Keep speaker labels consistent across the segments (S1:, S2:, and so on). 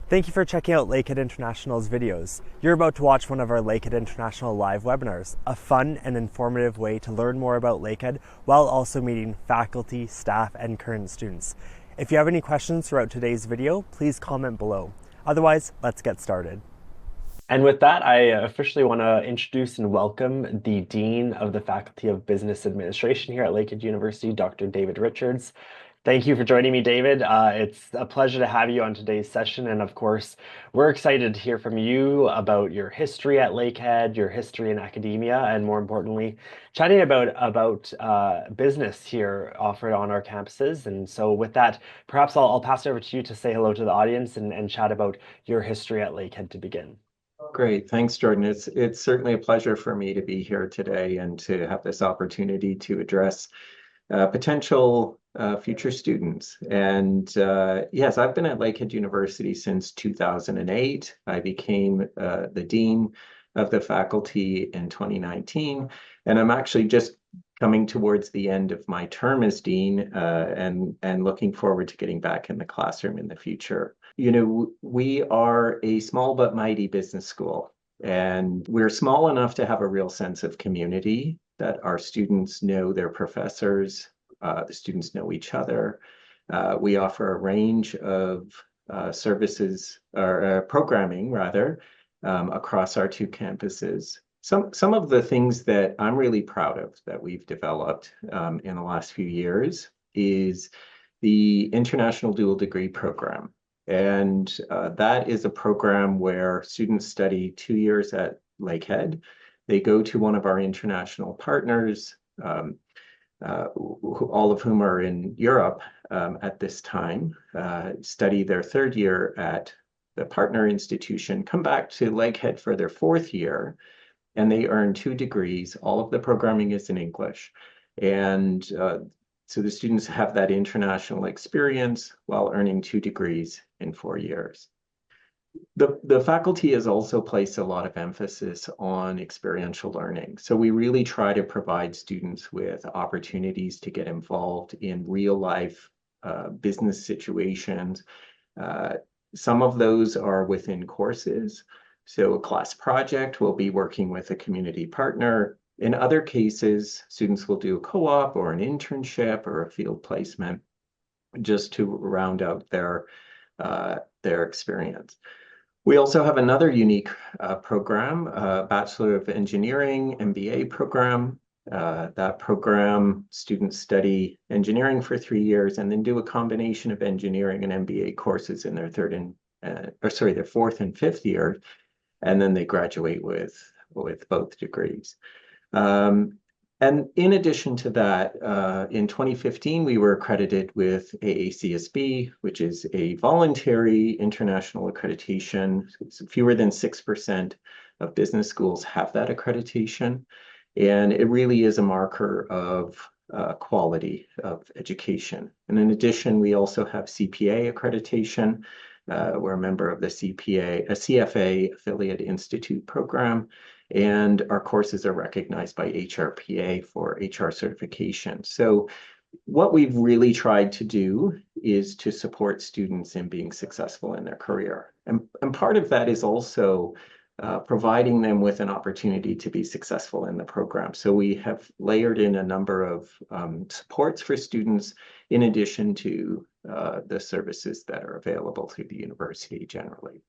S1: Thank you for checking out Lakehead International's videos. You're about to watch one of our Lakehead International live webinars, a fun and informative way to learn more about Lakehead while also meeting faculty, staff, and current students. If you have any questions throughout today's video, please comment below. Otherwise, let's get started. And with that, I officially want to introduce and welcome the Dean of the Faculty of Business Administration here at Lakehead University, Dr. David Richards. Thank you for joining me, David. It's a pleasure to have you on today's session. And of course, we're excited to hear from you about your history at Lakehead, your history in academia, and more importantly, chatting about business here offered on our campuses. And so with that, perhaps I'll pass it over to you to say hello to the audience and chat about your history at Lakehead to begin.
S2: Great. Thanks, Jordan. It's certainly a pleasure for me to be here today and to have this opportunity to address potential future students. And yes, I've been at Lakehead University since 2008. I became the Dean of the faculty in 2019, and I'm actually just coming towards the end of my term as Dean and looking forward to getting back in the classroom in the future. You know, we are a small but mighty business school, and we're small enough to have a real sense of community, that our students know their professors, the students know each other. We offer a range of services or programming rather across our two campuses. Some of the things that I'm really proud of that we've developed in the last few years is the International Dual Degree Program. And that is a program where students study 2 years at Lakehead. They go to one of our international partners, all of whom are in Europe at this time, study their 3rd year at the partner institution, come back to Lakehead for their 4th year, and they earn 2 degrees. All of the programming is in English. And so the students have that international experience while earning 2 degrees in 4 years. The faculty has also placed a lot of emphasis on experiential learning. So we really try to provide students with opportunities to get involved in real life business situations. Some of those are within courses. So a class project will be working with a community partner. In other cases, students will do a co-op or an internship or a field placement just to round out their experience. We also have another unique program, Bachelor of Engineering MBA program. That program, students study engineering for 3 years and then do a combination of engineering and MBA courses in their their 4th and 5th year, and then they graduate with both degrees. And in addition to that, in 2015, we were accredited with AACSB, which is a voluntary international accreditation. Fewer than 6% of business schools have that accreditation. And it really is a marker of quality of education. And in addition, we also have CPA accreditation. We're a member of the a CFA Affiliate Institute program, and our courses are recognized by HRPA for HR certification. So what we've really tried to do is to support students in being successful in their career. And part of that is also providing them with an opportunity to be successful in the program. So we have layered in a number of supports for students in addition to the services that are available through the university generally.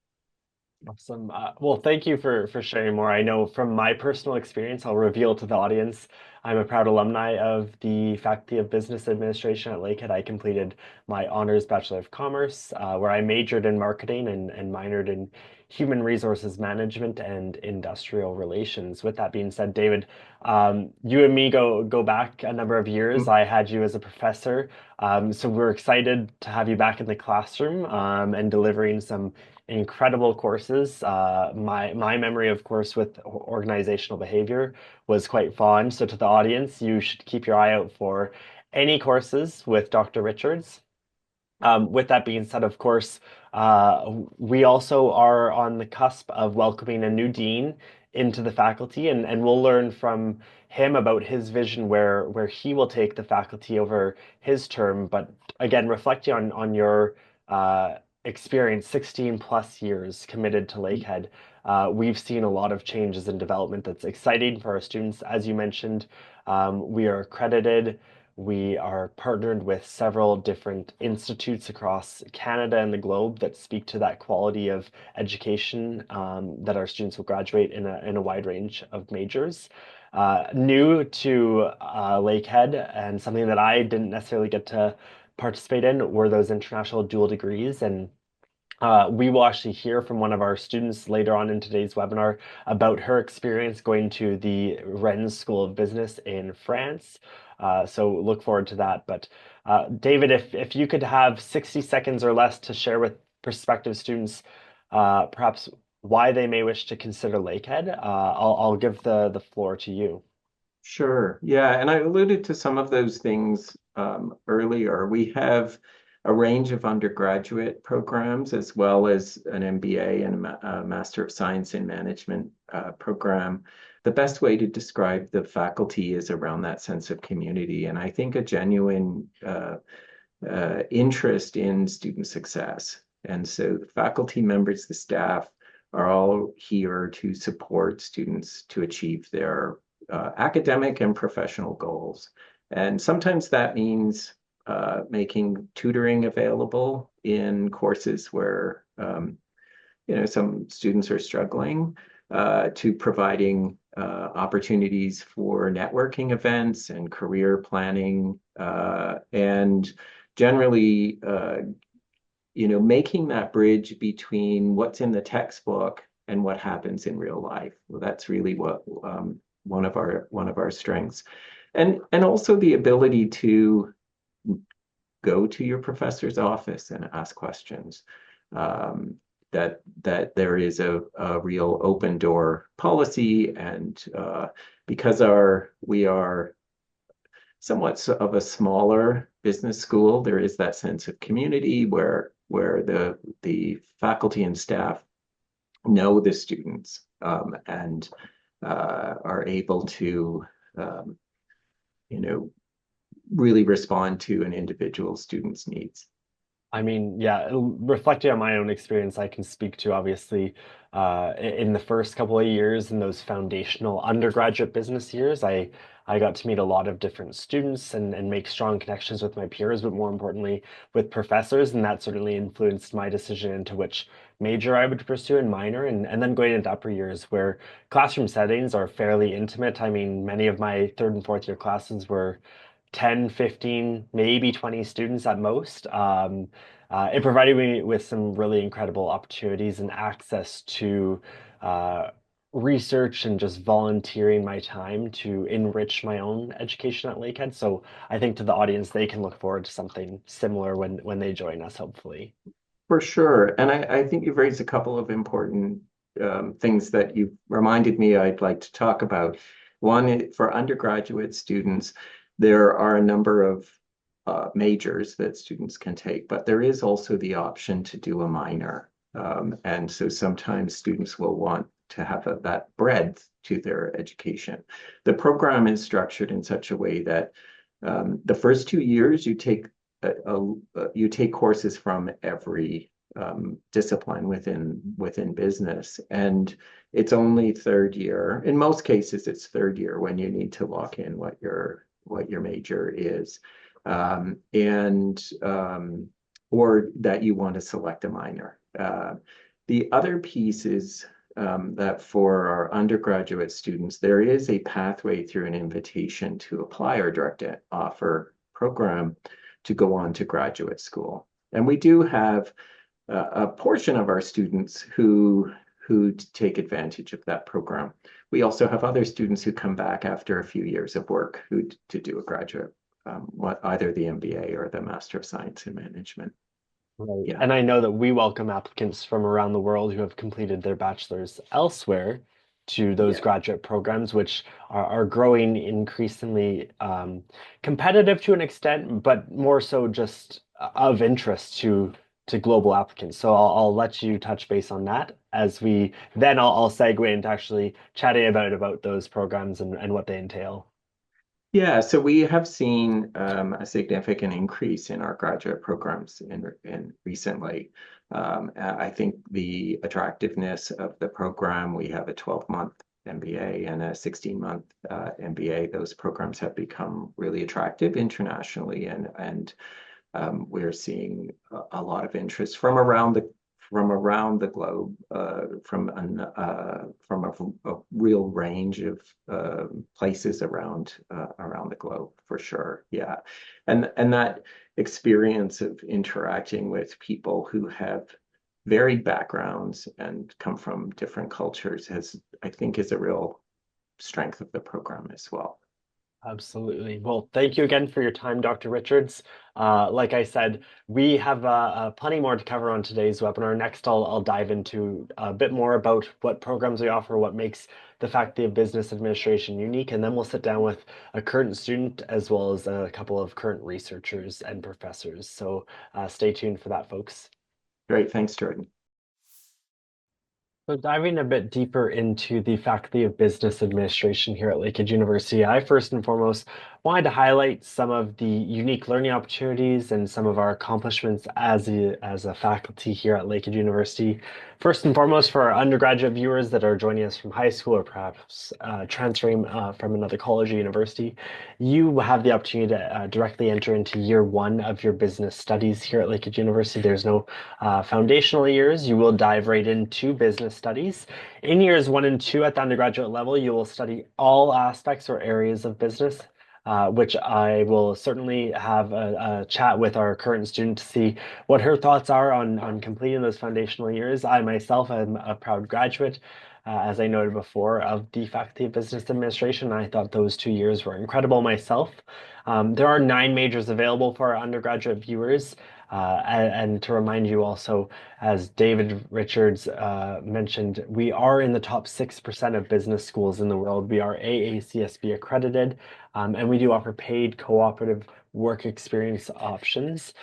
S1: Awesome. Well, thank you for sharing more. I know from my personal experience, I'll reveal to the audience, I'm a proud alumni of the Faculty of Business Administration at Lakehead. I completed my honors Bachelor of Commerce, where I majored in marketing and minored in human resources management and industrial relations. With that being said, David, you and me go back a number of years. I had you as a professor, so we're excited to have you back in the classroom and delivering some incredible courses. My memory, of course, with organizational behavior was quite fond. So to the audience, you should keep your eye out for any courses with Dr. Richards. With that being said, of course, we also are on the cusp of welcoming a new dean into the faculty, and we'll learn from him about his vision where he will take the faculty over his term. But again, reflecting on your experience, 16 plus years committed to Lakehead, we've seen a lot of changes in development that's exciting for our students. As you mentioned, we are accredited. We are partnered with several different institutes across Canada and the globe that speak to that quality of education that our students will graduate in a wide range of majors. New to Lakehead, and something that I didn't necessarily get to participate in, were those international dual degrees. And we will actually hear from one of our students later on in today's webinar about her experience going to the Rennes School of Business in France. So look forward to that. But David, if you could have 60 seconds or less to share with prospective students, perhaps why they may wish to consider Lakehead, I'll give the floor to you.
S2: Sure. Yeah, and I alluded to some of those things earlier. We have a range of undergraduate programs as well as an MBA and a Master of Science in Management program. The best way to describe the faculty is around that sense of community, and I think a genuine interest in student success. And so the faculty members, the staff, are all here to support students to achieve their academic and professional goals. And sometimes that means making tutoring available in courses where some students are struggling, to providing opportunities for networking events and career planning, and generally, making that bridge between what's in the textbook and what happens in real life. Well, that's really what one of our strengths, and also the ability to go to your professor's office and ask questions. That there is a real open door policy, and because we are somewhat of a smaller business school, there is that sense of community where the faculty and staff know the students, and are able to really respond to an individual student's needs.
S1: I mean, yeah, reflecting on my own experience, I can speak to obviously in the first couple of years, in those foundational undergraduate business years, I got to meet a lot of different students and make strong connections with my peers, but more importantly with professors, and that certainly influenced my decision into which major I would pursue and minor, and then going into upper years where classroom settings are fairly intimate. I mean, many of my third and fourth year classes were 10, 15, maybe 20 students at most. It provided me with some really incredible opportunities and access to uh, research and just volunteering my time to enrich my own education at Lakehead. So I think to the audience, they can look forward to something similar when they join us, hopefully.
S2: For sure. And I think you've raised a couple of important things that you reminded me I'd like to talk about. One, for undergraduate students, there are a number of majors that students can take, but there is also the option to do a minor. And so sometimes students will want to have that breadth to their education. The program is structured in such a way that the first 2 years you take courses from every discipline within business, and it's only third year. In most cases, it's third year when you need to lock in what your major is, and or that you want to select a minor. The other piece is that for our undergraduate students, there is a pathway through an invitation to apply our direct offer program to go on to graduate school. And we do have a portion of our students who take advantage of that program. We also have other students who come back after a few years of work to do a graduate, either the MBA or the Master of Science in Management.
S1: Right.
S2: Yeah.
S1: And I know that we welcome applicants from around the world who have completed their bachelor's elsewhere to those
S2: Yeah.
S1: graduate programs, which are growing increasingly competitive to an extent, but more so just of interest to global applicants. So I'll let you touch base on that as we then I'll segue into actually chatting about those programs and what they entail.
S2: Yeah, so we have seen a significant increase in our graduate programs in recently. I think the attractiveness of the program, we have a 12-month MBA and a 16-month MBA. Those programs have become really attractive internationally, and we're seeing a lot of interest from around the globe, from a real range of places around the globe for sure. Yeah, and that experience of interacting with people who have varied backgrounds and come from different cultures I think, is a real strength of the program as well.
S1: Absolutely. Well, thank you again for your time, Dr. Richards. Like I said, we have plenty more to cover on today's webinar. Next, I'll dive into a bit more about what programs we offer, what makes the Faculty of Business Administration unique, and then we'll sit down with a current student as well as a couple of current researchers and professors. So stay tuned for that, folks.
S2: Great, thanks, Jordan.
S1: So diving a bit deeper into the Faculty of Business Administration here at Lakehead University, I first and foremost wanted to highlight some of the unique learning opportunities and some of our accomplishments as a faculty here at Lakehead University. First and foremost, for our undergraduate viewers that are joining us from high school or perhaps transferring from another college or university, you have the opportunity to directly enter into year one of your business studies here at Lakehead University. There's no foundational years. You will dive right into business studies. In years 1 and 2 at the undergraduate level, you will study all aspects or areas of business, which I will certainly have a chat with our current student to see what her thoughts are on completing those foundational years. I myself am a proud graduate, as I noted before, of the Faculty of Business Administration. I thought those 2 years were incredible myself. There are 9 majors available for our undergraduate viewers. And to remind you also, as David Richards mentioned, we are in the top 6% of business schools in the world. We are AACSB accredited, and we do offer paid cooperative work experience options.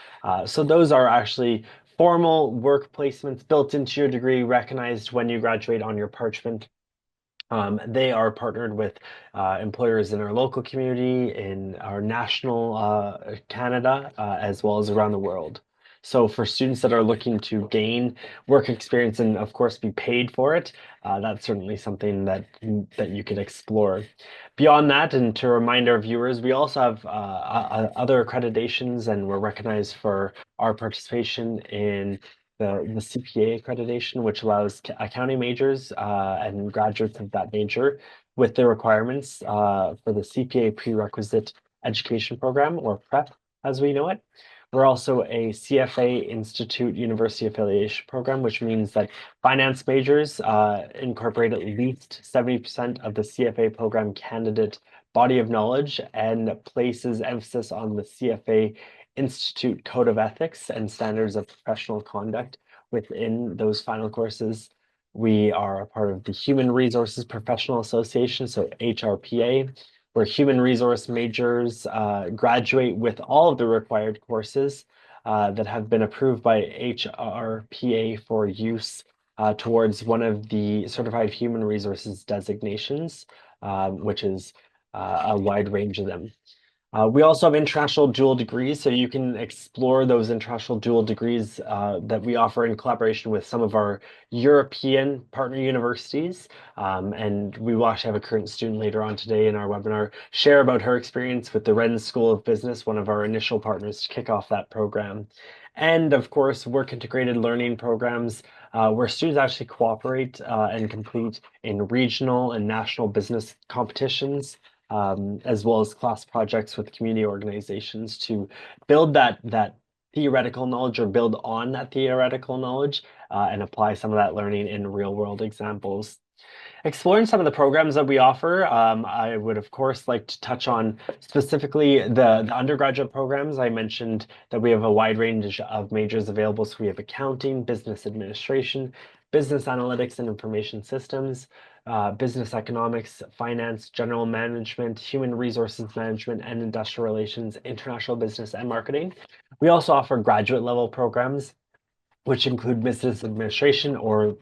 S1: So those are actually formal work placements built into your degree, recognized when you graduate on your parchment. They are partnered with employers in our local community, in our national Canada, as well as around the world. So for students that are looking to gain work experience and of course be paid for it, that's certainly something that you could explore. Beyond that, and to remind our viewers, we also have other accreditations, and we're recognized for our participation in the CPA accreditation, which allows accounting majors and graduates of that major with the requirements for the CPA prerequisite education program, or PrEP as we know it. We're also a CFA Institute University Affiliation Program, which means that finance majors incorporate at least 70% of the CFA program candidate body of knowledge and places emphasis on the CFA Institute Code of Ethics and Standards of Professional Conduct within those final courses. We are a part of the Human Resources Professional Association, so HRPA, where human resource majors graduate with all of the required courses that have been approved by HRPA for use towards one of the Certified Human Resources designations, which is a wide range of them. We also have international dual degrees, so you can explore those international dual degrees that we offer in collaboration with some of our European partner universities. And we will actually have a current student later on today in our webinar share about her experience with the Rennes School of Business, one of our initial partners to kick off that program. And of course, work integrated learning programs where students actually cooperate and compete in regional and national business competitions, as well as class projects with community organizations to build that theoretical knowledge or build on that theoretical knowledge and apply some of that learning in real world examples. Exploring some of the programs that we offer, I would of course like to touch on specifically the undergraduate programs. I mentioned that we have a wide range of majors available. So we have accounting, business administration, business analytics and information systems, business economics, finance, general management, human resources management, and industrial relations, international business, and marketing. We also offer graduate level programs, which include business administration or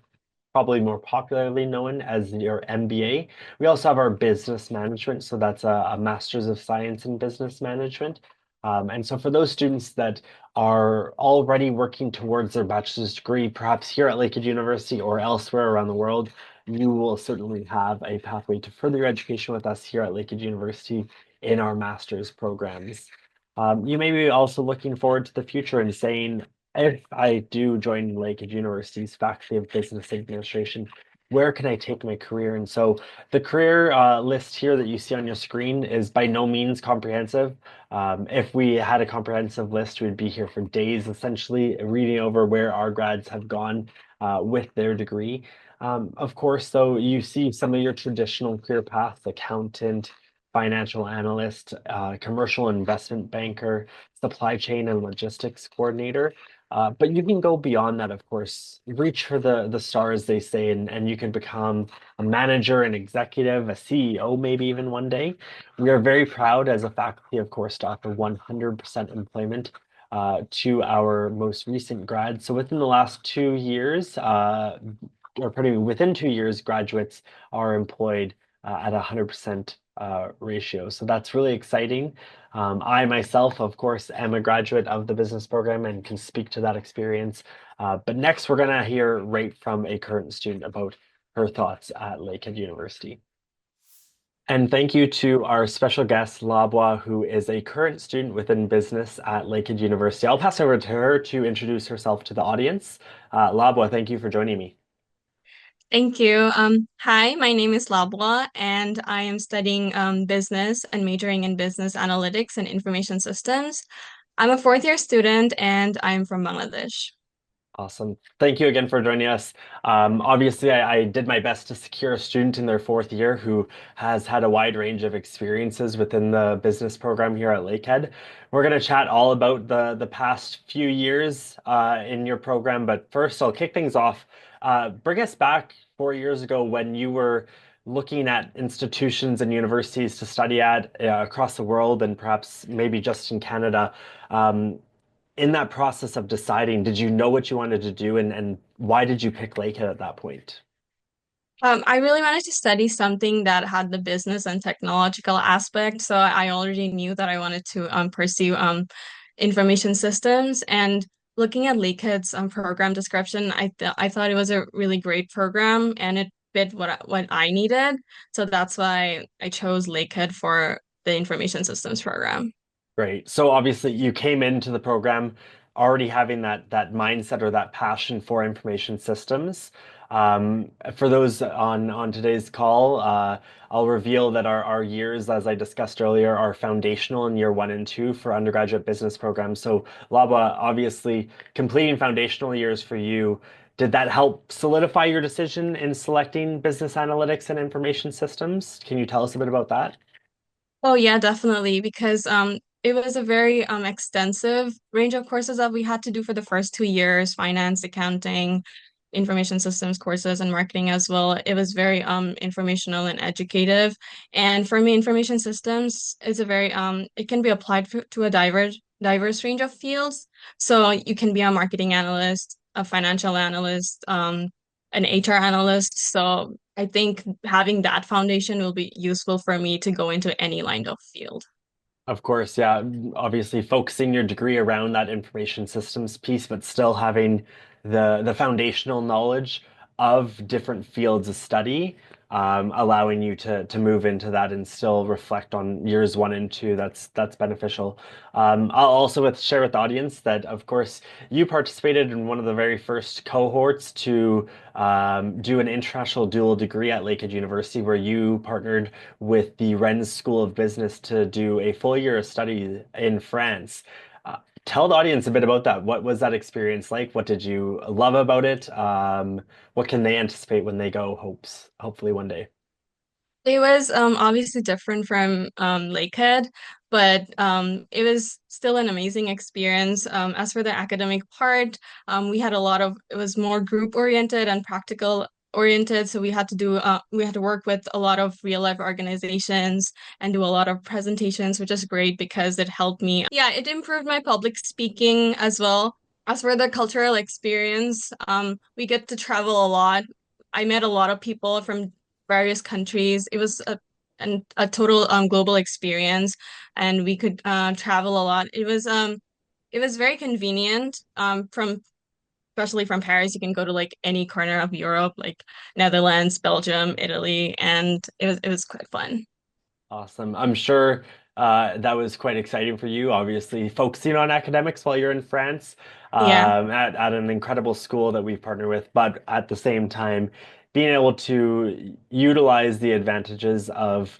S1: probably more popularly known as your MBA. We also have our business management, so that's a Master's of Science in Business Management. And so for those students that are already working towards their bachelor's degree, perhaps here at Lakehead University or elsewhere around the world, you will certainly have a pathway to further your education with us here at Lakehead University in our master's programs. You may be also looking forward to the future and saying, if I do join Lakehead University's Faculty of Business Administration, where can I take my career? And so the career list here that you see on your screen is by no means comprehensive. If we had a comprehensive list, we'd be here for days, essentially reading over where our grads have gone with their degree. Of course, though, you see some of your traditional career paths, accountant, financial analyst, commercial investment banker, supply chain and logistics coordinator. But you can go beyond that, of course. Reach for the stars, they say, and you can become a manager, an executive, a CEO, maybe even one day. We are very proud as a faculty, of course, to offer 100% employment to our most recent grads. So within the last 2 years, or pretty within 2 years, graduates are employed at 100% ratio. So that's really exciting. I myself, of course, am a graduate of the business program and can speak to that experience. But next, we're going to hear right from a current student about her thoughts at Lakehead University. And thank you to our special guest, Labwa, who is a current student within business at Lakehead University. I'll pass over to her to introduce herself to the audience. Labwa, thank you for joining me.
S3: Thank you. Hi, my name is Labwa, and I am studying business and majoring in business analytics and information systems. I'm a fourth year student, and I'm from Bangladesh.
S1: Awesome. Thank you again for joining us. Obviously, I did my best to secure a student in their fourth year who has had a wide range of experiences within the business program here at Lakehead. We're going to chat all about the past few years in your program, but first I'll kick things off. Bring us back 4 years ago when you were looking at institutions and universities to study at across the world and perhaps maybe just in Canada. In that process of deciding, did you know what you wanted to do and why did you pick Lakehead at that point?
S3: I really wanted to study something that had the business and technological aspect, so I already knew that I wanted to pursue information systems. And looking at Lakehead's program description, I thought it was a really great program, and it fit what I needed. So that's why I chose Lakehead for the information systems program.
S1: Great. So obviously you came into the program already having that mindset or that passion for information systems. For those on today's call, I'll reveal that our years, as I discussed earlier, are foundational in year 1 and 2 for undergraduate business programs. So Laba, obviously completing foundational years for you, did that help solidify your decision in selecting business analytics and information systems? Can you tell us a bit about that?
S3: Oh yeah, definitely, because it was a very extensive range of courses that we had to do for the first 2 years, finance, accounting, information systems courses, and marketing as well. It was very informational and educative. And for me, information systems is a very it can be applied to a diverse range of fields. So you can be a marketing analyst, a financial analyst, an HR analyst. So I think having that foundation will be useful for me to go into any line of field.
S1: Of course, yeah. Obviously, focusing your degree around that information systems piece, but still having the foundational knowledge of different fields of study, allowing you to move into that and still reflect on years 1 and 2. That's beneficial. I'll also share with the audience that, of course, you participated in one of the very first cohorts to do an international dual degree at Lakehead University, where you partnered with the Rennes School of Business to do a full year of study in France. Uh, Tell the audience a bit about that. What was that experience like? What did you love about it? What can they anticipate when they go, hopefully one day?
S3: It was obviously different from Lakehead, but it was still an amazing experience. As for the academic part, we had a lot of it was more group oriented and practical oriented. So we had to work with a lot of real life organizations and do a lot of presentations, which is great because it helped me. Yeah, it improved my public speaking as well. As for the cultural experience, we get to travel a lot I met a lot of people from various countries. It was a total global experience, and we could travel a lot. It was very convenient. From especially from Paris, you can go to like any corner of Europe, like Netherlands, Belgium, Italy, and it was quite fun.
S1: Awesome. I'm sure that was quite exciting for you, obviously, focusing on academics while you're in France
S3: Yeah,
S1: at an incredible school that we've partnered with, but at the same time, being able to utilize the advantages of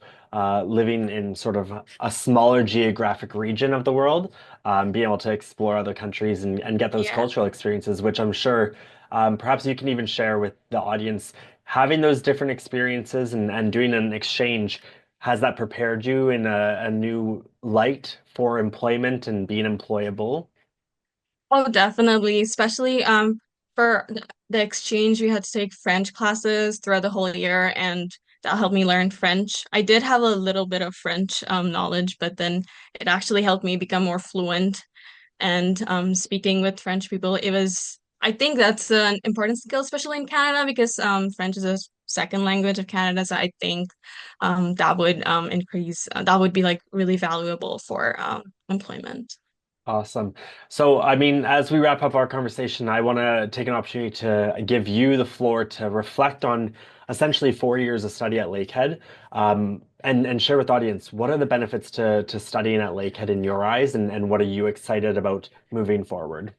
S1: living in sort of a smaller geographic region of the world, being able to explore other countries and get those
S3: yeah.
S1: cultural experiences, which I'm sure perhaps you can even share with the audience. Having those different experiences and doing an exchange, has that prepared you in a new light for employment and being employable?
S3: Oh, definitely. Especially for the exchange, we had to take French classes throughout the whole year, and that helped me learn French. I did have a little bit of French knowledge, but then it actually helped me become more fluent. And speaking with French people, I think that's an important skill, especially in Canada, because French is a second language of Canada. So I think that would that would be like really valuable for employment.
S1: Awesome. So, I mean, as we wrap up our conversation, I want to take an opportunity to give you the floor to reflect on essentially 4 years of study at Lakehead, and share with the audience what are the benefits to studying at Lakehead in your eyes, and what are you excited about moving forward?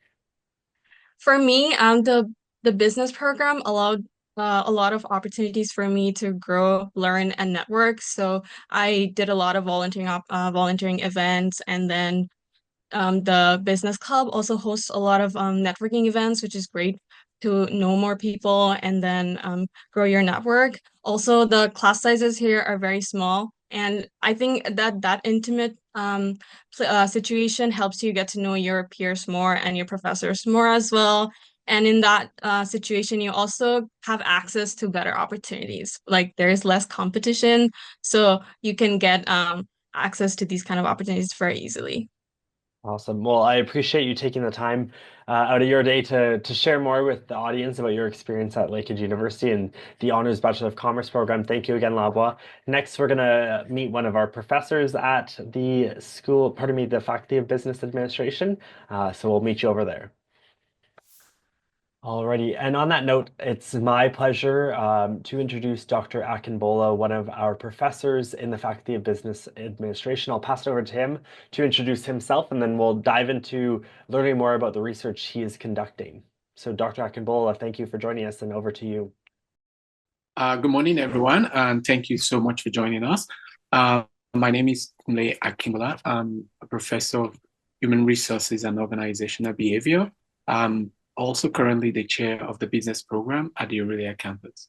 S3: For me, the business program allowed a lot of opportunities for me to grow, learn, and network. So I did a lot of volunteering events, and then the business club also hosts a lot of networking events, which is great to know more people and then grow your network. Also, the class sizes here are very small, and I think that that intimate situation helps you get to know your peers more and your professors more as well. And in that situation, you also have access to better opportunities. Like there's less competition, so you can get access to these kind of opportunities very easily.
S1: Awesome. Well, I appreciate you taking the time out of your day to share more with the audience about your experience at Lakehead University and the Honors Bachelor of Commerce program. Thank you again, Labwa. Next, we're going to meet one of our professors at the school, pardon me, the Faculty of Business Administration. So we'll meet you over there. Alrighty, and on that note, it's my pleasure to introduce Dr. Akinbola, one of our professors in the Faculty of Business Administration. I'll pass it over to him to introduce himself, and then we'll dive into learning more about the research he is conducting. So, Dr. Akinbola, thank you for joining us, and over to you.
S4: Good morning, everyone, and thank you so much for joining us. My name is Kunle Akimbola. I'm a professor of human resources and organizational behavior. I'm also currently the chair of the business program at the Aurelia campus.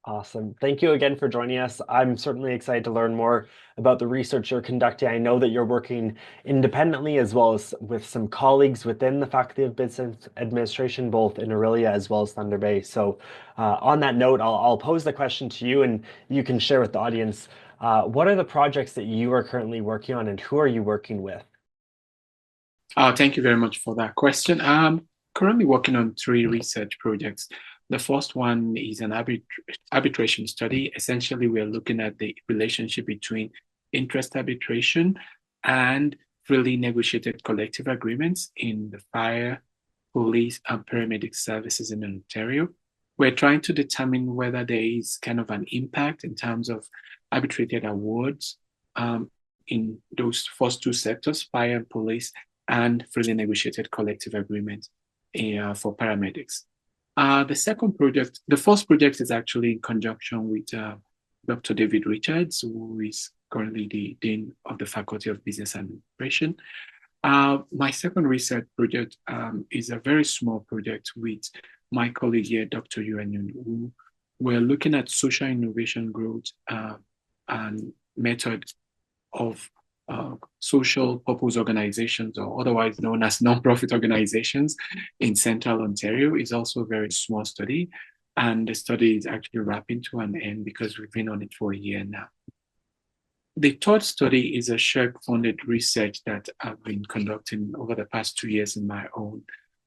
S1: Awesome. Thank you again for joining us. I'm certainly excited to learn more about the research you're conducting. I know that you're working independently as well as with some colleagues within the Faculty of Business Administration, both in Aurelia as well as Thunder Bay. So on that note, I'll pose the question to you and you can share with the audience. What are the projects that you are currently working on and who are you working with?
S4: Thank you very much for that question. I'm currently working on 3 research projects. The first one is an arbitration study. Essentially, we're looking at the relationship between interest arbitration and freely negotiated collective agreements in the fire, police, and paramedic services in Ontario. We're trying to determine whether there is kind of an impact in terms of arbitrated awards in those first 2 sectors, fire and police, and freely negotiated collective agreements for paramedics. The first project is actually in conjunction with Dr. David Richards, who is currently the Dean of the Faculty of Business Administration. My second research project is a very small project with my colleague here, Dr. Yuan Yun, who we're looking at social innovation growth and methods of social purpose organizations, or otherwise known as nonprofit organizations in Central Ontario. Is also a very small study. And the study is actually wrapping to an end because we've been on it for a year now. The third study is a SHERC-funded research that I've been conducting over the past 2 years on my own.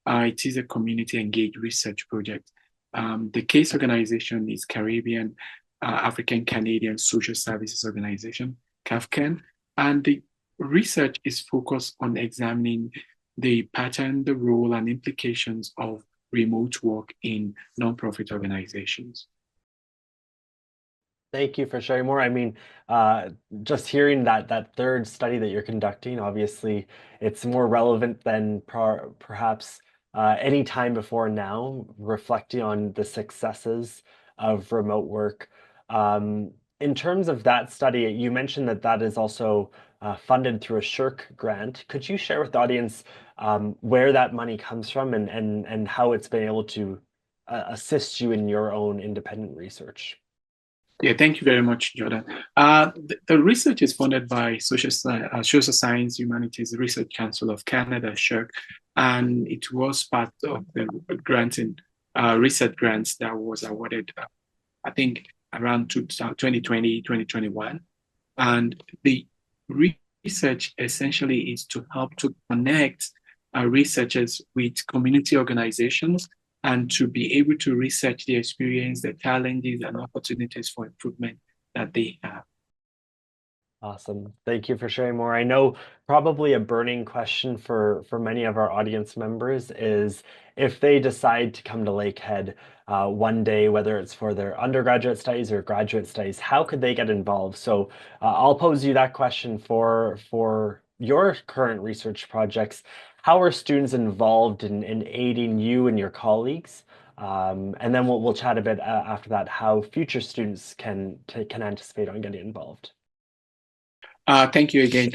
S4: It is a community engaged research project. The case organization is Caribbean African Canadian Social Services Organization, CAFCAN, and the research is focused on examining the pattern, the role, and implications of remote work in nonprofit organizations.
S1: Thank you for sharing more. I mean, just hearing that third study that you're conducting, obviously, it's more relevant than perhaps any time before now, reflecting on the successes of remote work. In terms of that study, you mentioned that that is also funded through a SHIRK grant. Could you share with the audience where that money comes from and how it's been able to assist you in your own independent research?
S4: Yeah, thank you very much, Jordan. The research is funded by Social Science Humanities Research Council of Canada, SHIRC, and it was part of the granting research grants that was awarded, I think, around 2020, 2021. And the research essentially is to help to connect researchers with community organizations and to be able to research the experience, the challenges, and opportunities for improvement that they have.
S1: Awesome. Thank you for sharing more. I know probably a burning question for many of our audience members is if they decide to come to Lakehead one day, whether it's for their undergraduate studies or graduate studies, how could they get involved? So I'll pose you that question for your current research projects. How are students involved in aiding you and your colleagues? And then we'll chat a bit after that, how future students can anticipate on getting involved.
S4: Thank you again.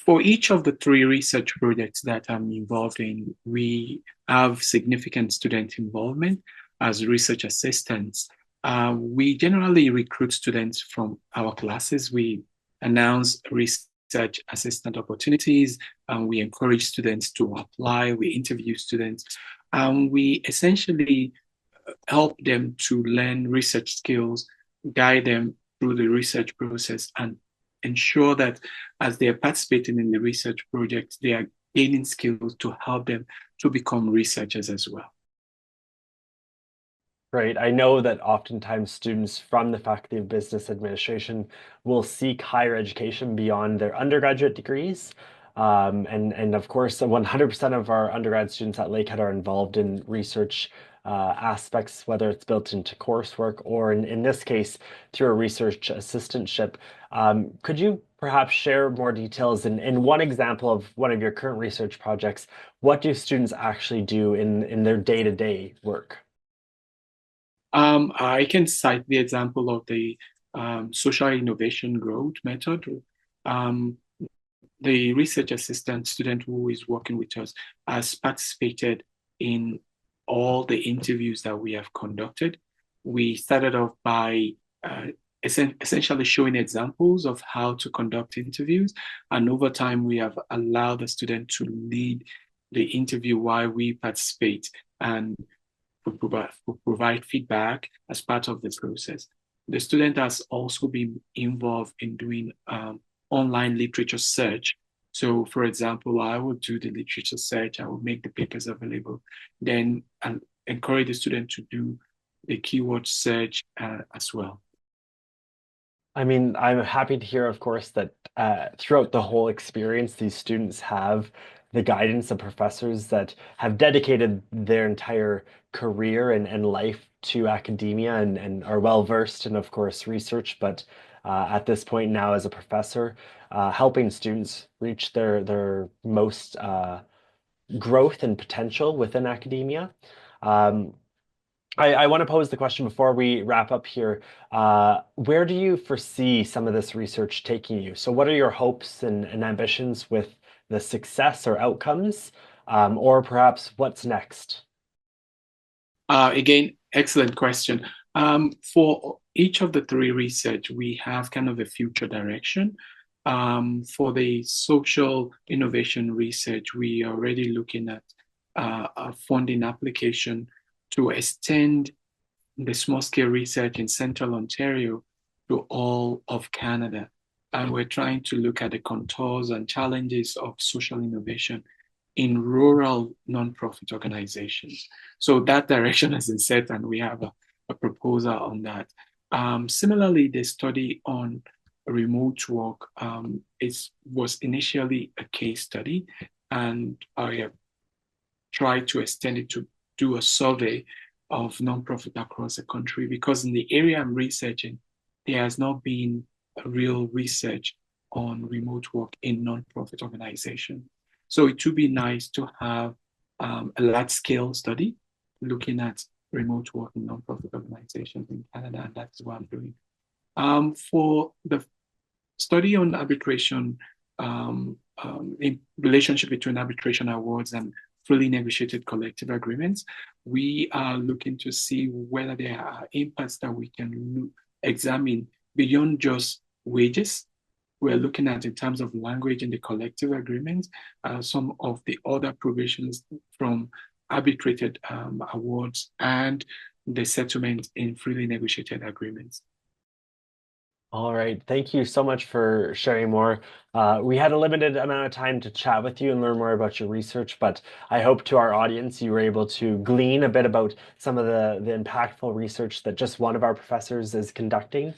S4: For each of the three research projects that I'm involved in, we have significant student involvement as research assistants. We generally recruit students from our classes. We announce research assistant opportunities, and we encourage students to apply. We interview students, and we essentially help them to learn research skills, guide them through the research process, and ensure that as they are participating in the research project, they are gaining skills to help them to become researchers as well.
S1: Right. I know that oftentimes students from the Faculty of Business Administration will seek higher education beyond their undergraduate degrees. And of course, 100% of our undergrad students at Lakehead are involved in research aspects, whether it's built into coursework or in this case, through a research assistantship. Could you perhaps share more details in one example of one of your current research projects? What do students actually do in their day-to-day work?
S4: I can cite the example of the social innovation growth method. The research assistant student who is working with us has participated in all the interviews that we have conducted. We started off by essentially showing examples of how to conduct interviews. And over time, we have allowed the student to lead the interview while we participate and provide feedback as part of the process. The student has also been involved in doing online literature search. So, for example, I would do the literature search, I would make the papers available, then encourage the student to do the keyword search as well.
S1: I mean, I'm happy to hear, of course, that throughout the whole experience, these students have the guidance of professors that have dedicated their entire career and life to academia and are well versed in, of course, research. But at this point now, as a professor, helping students reach their most growth and potential within academia. I want to pose the question before we wrap up here. Where do you foresee some of this research taking you? So what are your hopes and ambitions with the success or outcomes, or perhaps what's next?
S4: Again, excellent question. For each of the three research, we have kind of a future direction. For the social innovation research, we are already looking at a funding application to extend the small-scale research in Central Ontario to all of Canada. And we're trying to look at the contours and challenges of social innovation in rural nonprofit organizations. So that direction has been set, and we have a proposal on that. Similarly, the study on remote work was initially a case study, and I have tried to extend it to do a survey of nonprofit across the country, because in the area I'm researching, there has not been a real research on remote work in nonprofit organizations. So it would be nice to have a large-scale study looking at remote work in nonprofit organizations in Canada, and that's what I'm doing. For the study on arbitration, in relationship between arbitration awards and freely negotiated collective agreements, we are looking to see whether there are impacts that we can examine beyond just wages. We're looking at, in terms of language in the collective agreements, some of the other provisions from arbitrated awards and the settlement in freely negotiated agreements.
S1: All right. Thank you so much for sharing more. We had a limited amount of time to chat with you and learn more about your research, but I hope to our audience you were able to glean a bit about some of the impactful research that just one of our professors is conducting.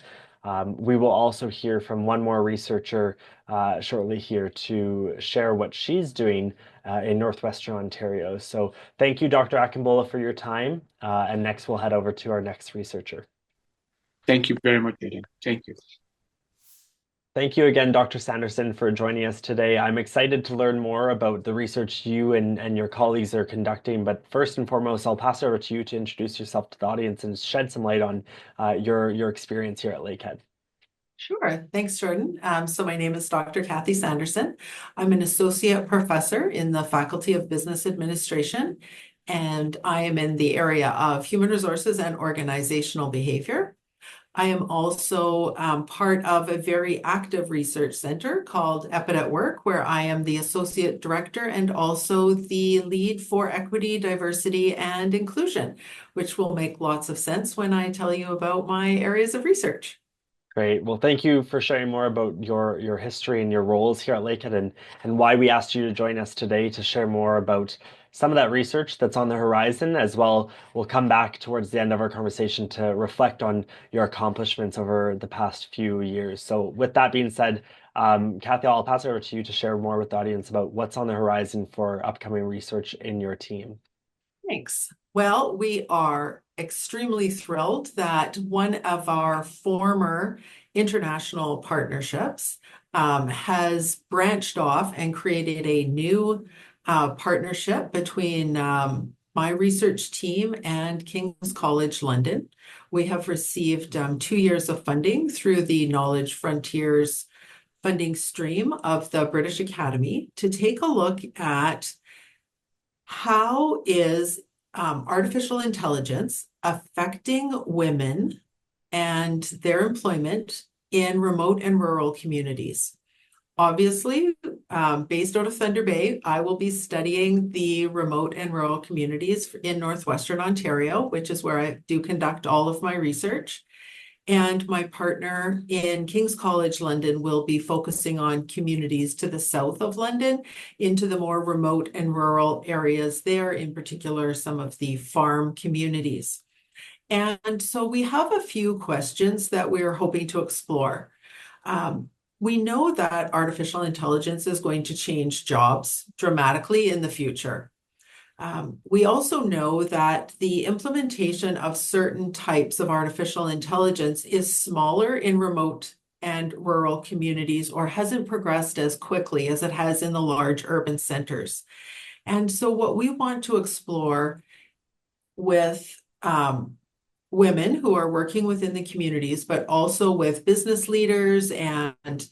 S1: We will also hear from one more researcher shortly here to share what she's doing in Northwestern Ontario. So thank you, Dr. Akimbola, for your time. And next we'll head over to our next researcher.
S4: Thank you very much, Aiden. Thank you.
S1: Thank you again, Dr. Sanderson, for joining us today. I'm excited to learn more about the research you and your colleagues are conducting. But first and foremost, I'll pass it over to you to introduce yourself to the audience and shed some light on your experience here at Lakehead.
S5: Sure. Thanks, Jordan. So my name is Dr. Kathy Sanderson. I'm an associate professor in the Faculty of Business Administration, and I am in the area of human resources and organizational behavior. I am also part of a very active research center called EPID at Work, where I am the associate director and also the lead for equity, diversity, and inclusion, which will make lots of sense when I tell you about my areas of research.
S1: Great. Well, thank you for sharing more about your history and your roles here at Lakehead and why we asked you to join us today to share more about some of that research that's on the horizon. As well, we'll come back towards the end of our conversation to reflect on your accomplishments over the past few years. So with that being said, Kathy, I'll pass it over to you to share more with the audience about what's on the horizon for upcoming research in your team.
S5: Thanks. Well, we are extremely thrilled that one of our former international partnerships has branched off and created a new partnership between my research team and King's College London. We have received 2 years of funding through the Knowledge Frontiers funding stream of the British Academy to take a look at how is artificial intelligence affecting women and their employment in remote and rural communities. Obviously, based out of Thunder Bay, I will be studying the remote and rural communities in Northwestern Ontario, which is where I do conduct all of my research. And my partner in King's College London will be focusing on communities to the south of London, into the more remote and rural areas there, in particular, some of the farm communities. And so we have a few questions that we're hoping to explore. We know that artificial intelligence is going to change jobs dramatically in the future. We also know that the implementation of certain types of artificial intelligence is smaller in remote and rural communities, or hasn't progressed as quickly as it has in the large urban centers. And so what we want to explore with women who are working within the communities, but also with business leaders and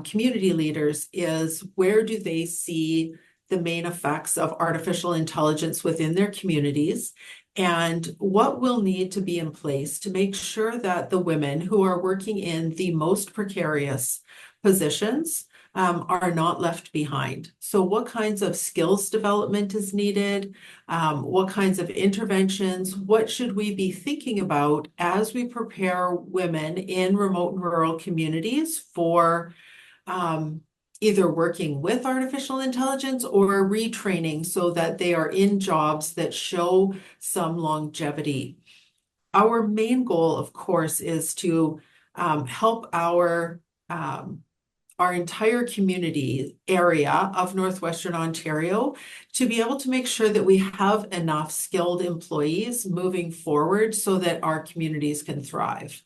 S5: community leaders, is where do they see the main effects of artificial intelligence within their communities, and what will need to be in place to make sure that the women who are working in the most precarious positions are not left behind. So what kinds of skills development is needed? What kinds of interventions? What should we be thinking about as we prepare women in remote and rural communities for either working with artificial intelligence or retraining so that they are in jobs that show some longevity. Our main goal, of course, is to help our entire community area of Northwestern Ontario to be able to make sure that we have enough skilled employees moving forward so that our communities can thrive.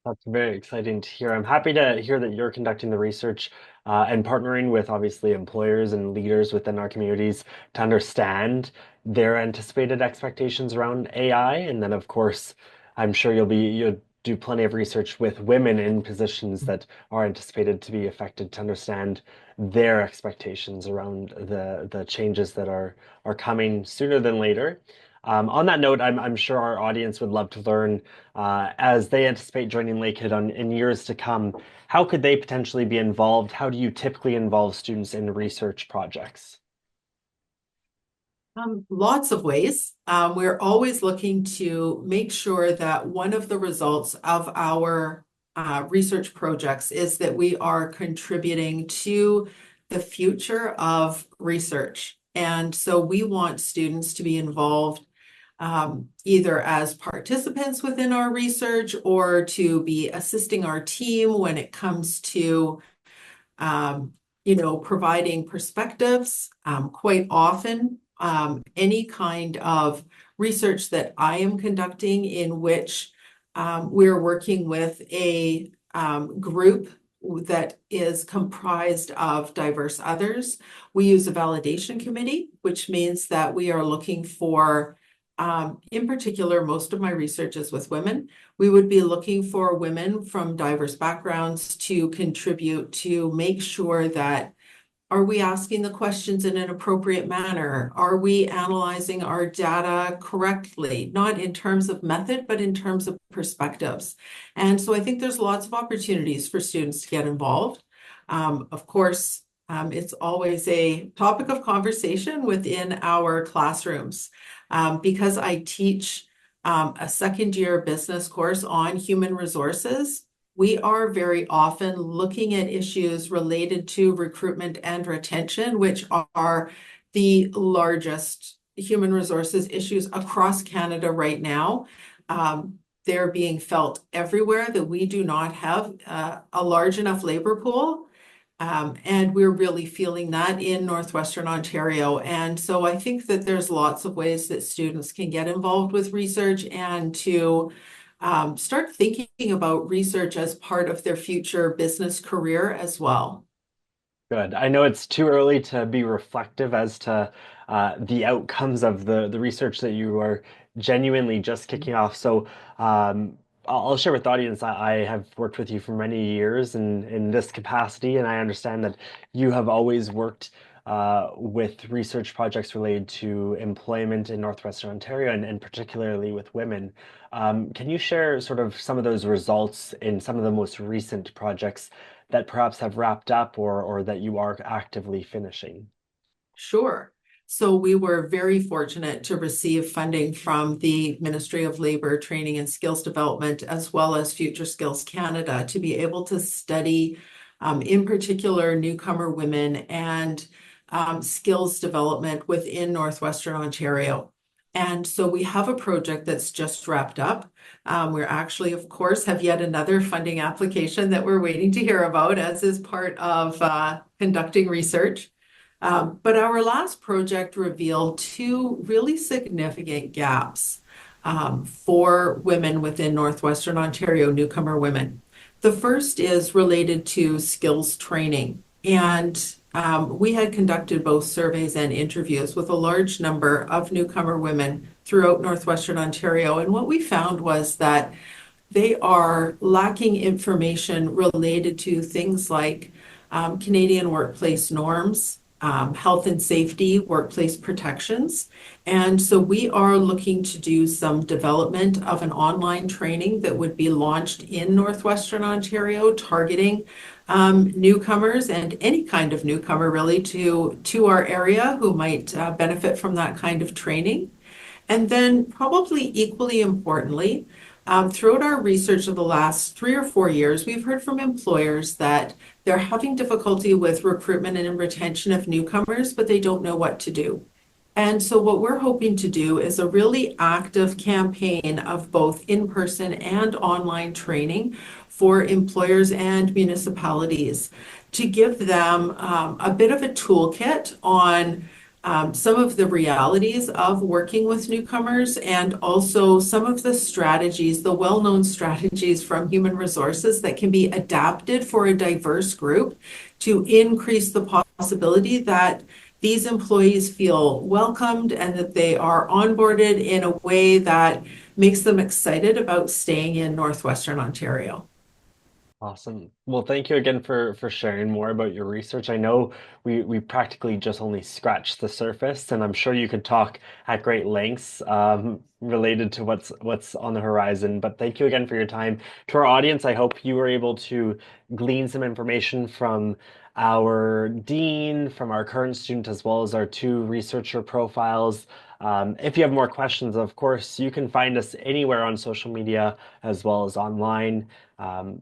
S1: That's very exciting to hear. I'm happy to hear that you're conducting the research and partnering with obviously employers and leaders within our communities to understand their anticipated expectations around AI. And then, of course, I'm sure you'll do plenty of research with women in positions that are anticipated to be affected to understand their expectations around the changes that are coming sooner than later. On that note, I'm sure our audience would love to learn as they anticipate joining Lakehead in years to come. How could they potentially be involved? How do you typically involve students in research projects?
S5: Lots of ways. We're always looking to make sure that one of the results of our research projects is that we are contributing to the future of research. And so we want students to be involved either as participants within our research or to be assisting our team when it comes to providing perspectives. Quite often, any kind of research that I am conducting in which we're working with a group that is comprised of diverse others. We use a validation committee, which means that we are looking for, in particular, most of my research is with women. We would be looking for women from diverse backgrounds to contribute to make sure that are we asking the questions in an appropriate manner? Are we analyzing our data correctly? Not in terms of method, but in terms of perspectives. And so I think there's lots of opportunities for students to get involved. Of course, it's always a topic of conversation within our classrooms. Because I teach a second-year business course on human resources, we are very often looking at issues related to recruitment and retention, which are the largest human resources issues across Canada right now. They're being felt everywhere that we do not have a large enough labor pool. And we're really feeling that in Northwestern Ontario. And so I think that there's lots of ways that students can get involved with research and to start thinking about research as part of their future business career as well.
S1: Good. I know it's too early to be reflective as to the outcomes of the research that you are genuinely just kicking off. So I'll share with the audience, I have worked with you for many years in this capacity, and I understand that you have always worked with research projects related to employment in Northwestern Ontario and particularly with women. Can you share sort of some of those results in some of the most recent projects that perhaps have wrapped up or that you are actively finishing?
S5: Sure. So we were very fortunate to receive funding from the Ministry of Labour, Training and Skills Development, as well as Future Skills Canada, to be able to study, in particular, newcomer women and skills development within Northwestern Ontario. And so we have a project that's just wrapped up. We're actually, of course, have yet another funding application that we're waiting to hear about, as is part of conducting research. But our last project revealed two really significant gaps for women within Northwestern Ontario, newcomer women. The first is related to skills training. And we had conducted both surveys and interviews with a large number of newcomer women throughout Northwestern Ontario. And what we found was that they are lacking information related to things like Canadian workplace norms, health and safety, workplace protections. And so we are looking to do some development of an online training that would be launched in Northwestern Ontario, targeting newcomers and any kind of newcomer really to our area who might benefit from that kind of training. And then probably equally importantly, throughout our research of the last 3 or 4 years, we've heard from employers that they're having difficulty with recruitment and retention of newcomers, but they don't know what to do. And so what we're hoping to do is a really active campaign of both in-person and online training for employers and municipalities to give them a bit of a toolkit on some of the realities of working with newcomers and also some of the strategies, the well-known strategies from human resources that can be adapted for a diverse group to increase the possibility that these employees feel welcomed and that they are onboarded in a way that makes them excited about staying in Northwestern Ontario.
S1: Awesome. Well, thank you again for sharing more about your research. I know we practically just only scratched the surface, and I'm sure you could talk at great lengths related to what's on the horizon. But thank you again for your time. To our audience, I hope you were able to glean some information from our dean, from our current student, as well as our two researcher profiles. If you have more questions, of course, you can find us anywhere on social media as well as online.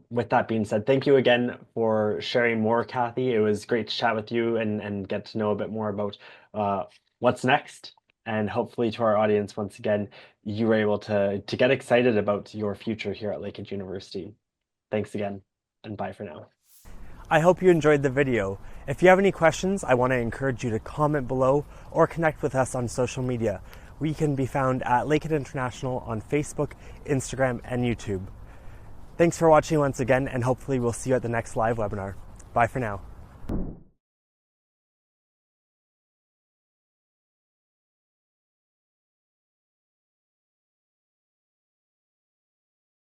S1: With that being said, thank you again for sharing more, Kathy. It was great to chat with you and get to know a bit more about what's next. And hopefully to our audience, once again, you were able to get excited about your future here at Lakehead University. Thanks again, and bye for now. I hope you enjoyed the video. If you have any questions, I want to encourage you to comment below or connect with us on social media. We can be found at Lakehead International on Facebook, Instagram, and YouTube. Thanks for watching once again, and hopefully we'll see you at the next live webinar. Bye for now.